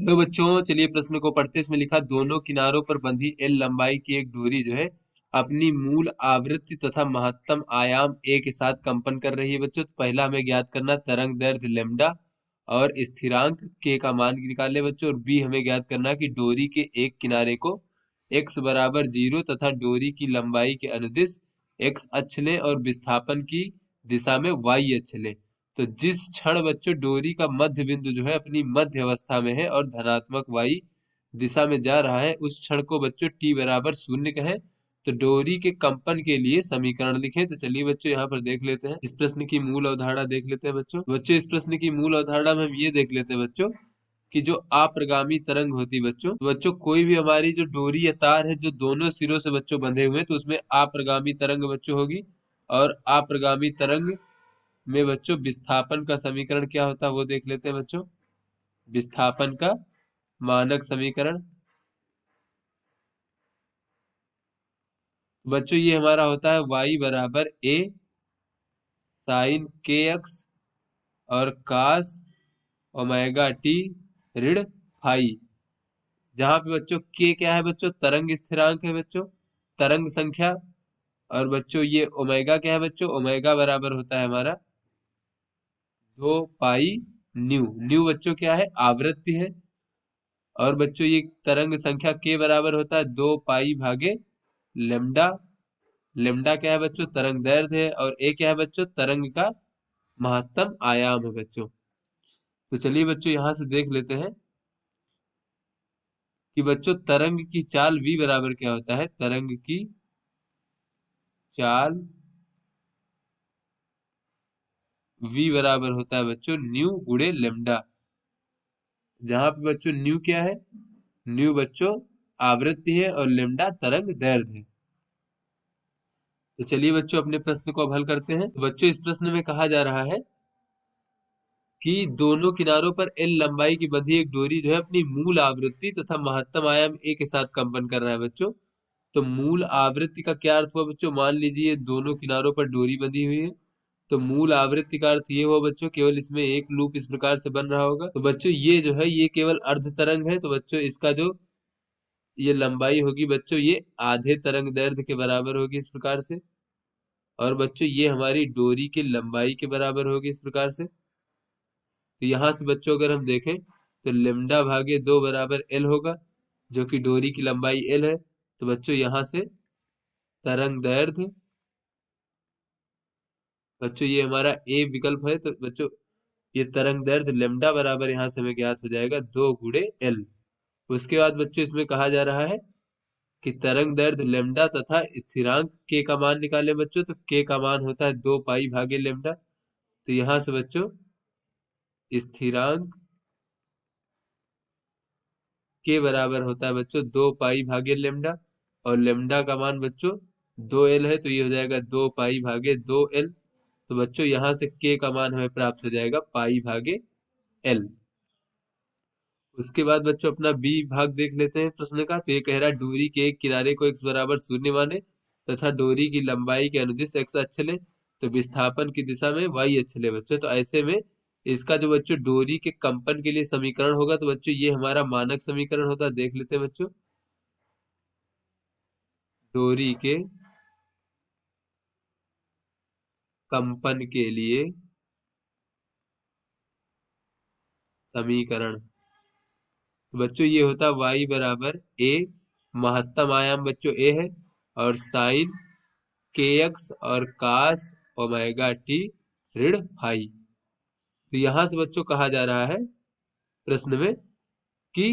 Hello बच्चों, चलिए प्रश्न को पढ़ते हैं। इसमें लिखा दोनों किनारों पर बंधी एल लंबाई की एक डोरी जो है अपनी मूल आवृत्ति तथा महत्तम आयाम ए के साथ कंपन कर रही है। बच्चों, तो पहला हमें ज्ञात करना तरंग दैर्ध्य लेम्डा और स्थिरांक के का मान निकाले बच्चों। और बी हमें ज्ञात करना कि डोरी के एक किनारे को x बराबर 0 तथा डोरी की लंबाई के अनुदिश x अक्ष लें और विस्थापन की दिशा में y अक्ष लें। तो जिस क्षण बच्चों डोरी का मध्य बिंदु जो है अपनी मध्य अवस्था में है और धनात्मक y दिशा में जा रहा है, उस क्षण को बच्चों t बराबर 0 कहें। तो डोरी के कंपन के लिए समीकरण लिखें। तो चलिए बच्चों यहाँ पर देख लेते हैं, इस प्रश्न की मूल अवधारणा देख लेते हैं बच्चों इस प्रश्न की मूल अवधारणा में हम ये देख लेते हैं बच्चों कि जो अप्रगामी तरंग होती बच्चों कोई भी हमारी जो डोरी या तार है जो दोनों सिरों से बच्चों बंधे हुए हैं, तो उसमें अप्रगामी तरंग बच्चों होगी। और अप्रगामी तरंग में बच्चों विस्थापन का समीकरण क्या होता है वो देख लेते हैं बच्चों। विस्थापन का मानक समीकरण बच्चों ये हमारा होता है y बराबर a साइन के एक्स और कास ओमेगा टी ऋण फाई। जहां पे बच्चों k क्या है बच्चों, तरंग स्थिरांक है बच्चों, तरंग संख्या। और बच्चों ये ओमेगा क्या है बच्चों, ओमेगा बराबर होता है हमारा 2 पाई न्यू। न्यू बच्चों क्या है, आवृत्ति है। और बच्चों ये तरंग संख्या के बराबर होता है 2 पाई भागे लेमडा। लेमडा क्या है बच्चों, तरंग दैर्ध्य है। और ए क्या है बच्चों, तरंग का महत्तम आयाम है बच्चों। तो चलिए बच्चों यहां से देख लेते हैं कि बच्चों तरंग की चाल v बराबर क्या होता है। तरंग की चाल v बराबर होता है बच्चों न्यू गुणे लेमडा। जहां पे बच्चों न्यू क्या है, न्यू बच्चों आवृत्ति है और लेमडा तरंग दैर्ध्य है। तो चलिए बच्चों अपने प्रश्न को अब हल करते हैं। तो बच्चों इस प्रश्न में कहा जा रहा है कि दोनों किनारों पर एल लंबाई की बंधी एक डोरी जो है अपनी मूल आवृत्ति तथा महत्तम आयाम ए के साथ कंपन कर रहा है बच्चों। तो मूल आवृत्ति का क्या अर्थ हुआ बच्चों, मान लीजिए दोनों किनारों पर डोरी बंधी हुई है। तो मूल आवृत्ति का अर्थ ये हुआ बच्चों, केवल इसमें एक लूप इस प्रकार से बन रहा होगा। तो बच्चों ये जो है ये केवल अर्ध तरंग है। तो बच्चों इसका जो ये लंबाई होगी बच्चों ये आधे तरंग दैर्ध्य के बराबर होगी इस प्रकार से। और बच्चों ये हमारी डोरी की लंबाई के बराबर होगी इस प्रकार से। तो यहाँ से बच्चों अगर हम देखें तो लेमडा भागे 2 बराबर एल होगा, जो कि डोरी की लंबाई एल है। तो बच्चों यहाँ से तरंग दैर्ध्य बच्चों ये हमारा ए विकल्प है। तो बच्चों ये तरंग दैर्ध्य लेमडा बराबर यहाँ से हमें ज्ञात हो जाएगा 2 गुणे एल। उसके बाद बच्चों इसमें कहा जा रहा है कि तरंग दैर्ध्य लेमडा तथा स्थिरांक के का मान निकाले बच्चों। तो के का मान होता है 2 पाई भागे लेमडा। तो यहाँ से बच्चों स्थिरांक के बराबर होता है बच्चों 2 पाई भागे लेमडा। और लेमडा का मान बच्चों 2 एल है। तो ये हो जाएगा 2 पाई भागे 2 एल। तो बच्चों यहाँ से के का मान हमें प्राप्त हो जाएगा पाई भागे एल। उसके बाद बच्चों अपना बी भाग देख लेते हैं प्रश्न का। तो ये कह रहा है डोरी के एक किनारे को x बराबर 0 माने तथा डोरी की लंबाई के अनुदिश x अक्ष ले, तो विस्थापन की दिशा में y अक्ष ले बच्चों। तो ऐसे में इसका जो बच्चों डोरी के कंपन के लिए समीकरण होगा, तो बच्चों ये हमारा मानक समीकरण होता है। देख लेते हैं बच्चों, डोरी के कंपन के लिए समीकरण तो बच्चों ये होता है y बराबर a, महत्तम आयाम बच्चों a है, और साइन के एक्स और कास ओमेगा टी ऋण फाई। तो यहां से बच्चों कहा जा रहा है प्रश्न में कि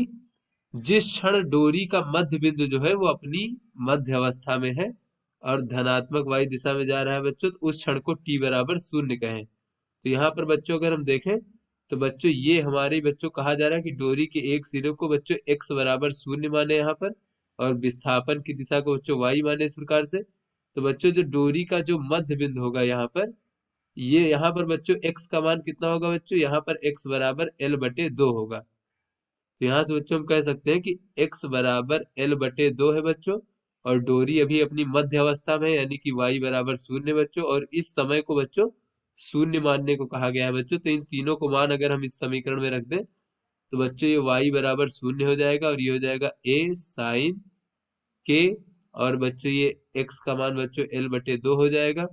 जिस क्षण डोरी का मध्य बिंदु जो है वो अपनी मध्य अवस्था में है और धनात्मक वाई दिशा में जा रहा है बच्चों, तो उस क्षण को t बराबर 0 कहें। तो यहाँ पर बच्चों अगर हम देखें तो बच्चों ये हमारे बच्चों कहा जा रहा है कि डोरी के एक सिरे को बच्चों x बराबर 0 माने यहाँ पर, और विस्थापन की दिशा को बच्चों y माने इस प्रकार से। तो बच्चों जो डोरी का जो मध्य बिंदु होगा यहाँ पर, ये यहाँ पर बच्चों x का मान कितना होगा बच्चों, यहाँ पर x बराबर l/2 होगा। तो यहाँ से बच्चों हम कह सकते हैं कि x बराबर l/2 है बच्चों। और डोरी अभी अपनी मध्य अवस्था में है, यानी कि y बराबर 0 बच्चों। और इस समय को बच्चों 0 मानने को कहा गया है बच्चों। तो इन तीनों को मान अगर हम इस समीकरण में रख दें तो बच्चों ये y बराबर 0 हो जाएगा और ये हो जाएगा a साइन के, और बच्चों ये x का मान बच्चों L/2 हो जाएगा।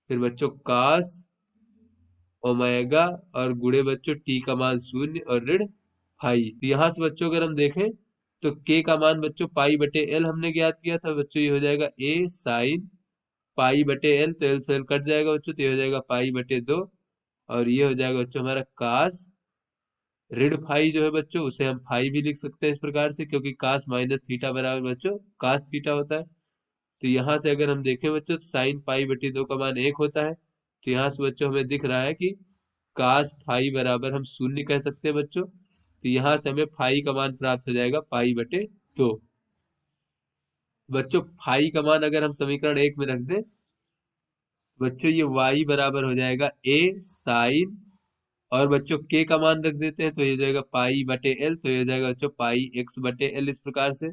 फिर बच्चों cos ओमेगा और गुणे बच्चों t का मान 0 और ऋण फाई। तो यहाँ से बच्चों अगर हम देखें तो k का मान बच्चों π/L हमने ज्ञात किया था बच्चों, ये हो जाएगा a साइन π/L, तो L से L कट जाएगा बच्चों, तो ये हो जाएगा π/2, और ये हो जाएगा बच्चों हमारा cos ऋण फाई जो है बच्चों, उसे हम फाई भी लिख सकते हैं इस प्रकार से, क्योंकि cos माइनस थीटा बराबर बच्चों cos थीटा होता है। तो यहाँ से अगर हम देखें बच्चों, साइन π/2 का मान 1 होता है। तो यहाँ से बच्चों हमें दिख रहा है कि cos फाई बराबर हम 0 कह सकते हैं बच्चों। तो यहाँ से हमें फाई का मान प्राप्त हो जाएगा π/2। बच्चों फाई का मान अगर हम समीकरण 1 में रख दें बच्चों, ये y बराबर हो जाएगा a साइन, और बच्चों k का मान रख देते हैं तो ये हो जाएगा π/L, तो ये हो जाएगा बच्चों πx/L इस प्रकार से।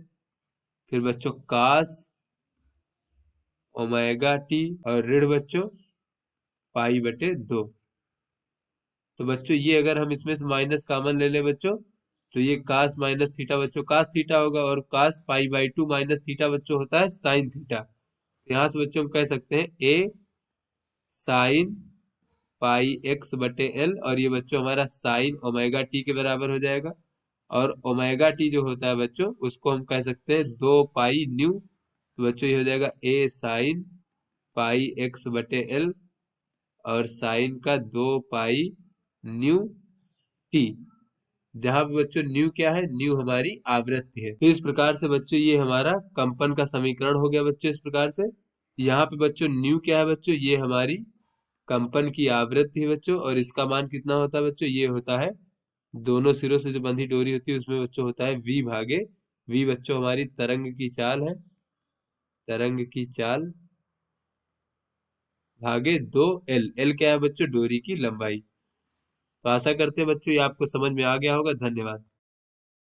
फिर बच्चों cos ओमेगा t और ऋण बच्चों π/2। तो बच्चों ये अगर हम इसमें से माइनस कॉमन ले लें बच्चों, तो ये cos माइनस थीटा बच्चों cos थीटा होगा, और cos π/2 माइनस थीटा बच्चों होता है साइन थीटा। यहाँ से बच्चों हम कह सकते हैं a साइन πx/L, और ये बच्चों हमारा साइन ओमेगा टी के बराबर हो जाएगा। और ओमेगा टी जो होता है बच्चों, उसको हम कह सकते हैं 2 न्यू। तो बच्चों ये हो जाएगा a साइन πx/L और साइन का 2 न्यू टी, जहां पे बच्चों न्यू क्या है, न्यू हमारी आवृत्ति है। तो इस प्रकार से बच्चों ये हमारा कंपन का समीकरण हो गया बच्चों इस प्रकार से। यहाँ पे बच्चों न्यू क्या है बच्चों, ये हमारी कंपन की आवृत्ति है बच्चों, और इसका मान कितना होता है बच्चों, ये होता है दोनों सिरों से जो बंधी डोरी होती है उसमें बच्चों होता है v बच्चों हमारी तरंग की चाल है, तरंग की चाल भागे 2L। L क्या है बच्चों, डोरी की लंबाई। तो आशा करते हैं बच्चों ये आपको समझ में आ गया होगा। धन्यवाद।